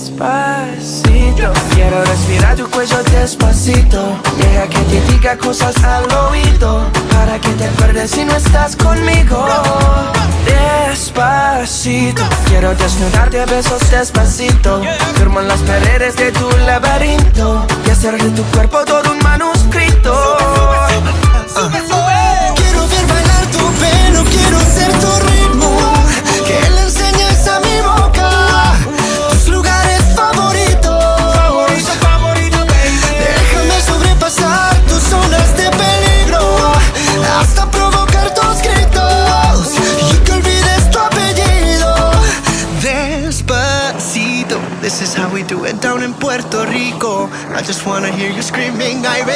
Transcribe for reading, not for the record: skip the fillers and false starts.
Despacito, quiero respirar tu cuello despacito. Deja que te diga cosas al oído, para que te acuerdes si no estás conmigo. Despacito, quiero desnudarte a besos despacito. Firmo en las paredes de tu laberinto y hacer de tu cuerpo todo un manuscrito. Quiero ver bailar tu pelo, quiero ser tu ritmo, que le enseñes a mi boca tus lugares favoritos. Déjame sobrepasar tus zonas de peligro, hasta provocar tus gritos y que olvides tu apellido. Despacito, this is how we do it down in Puerto Rico. I just wanna hear you screaming,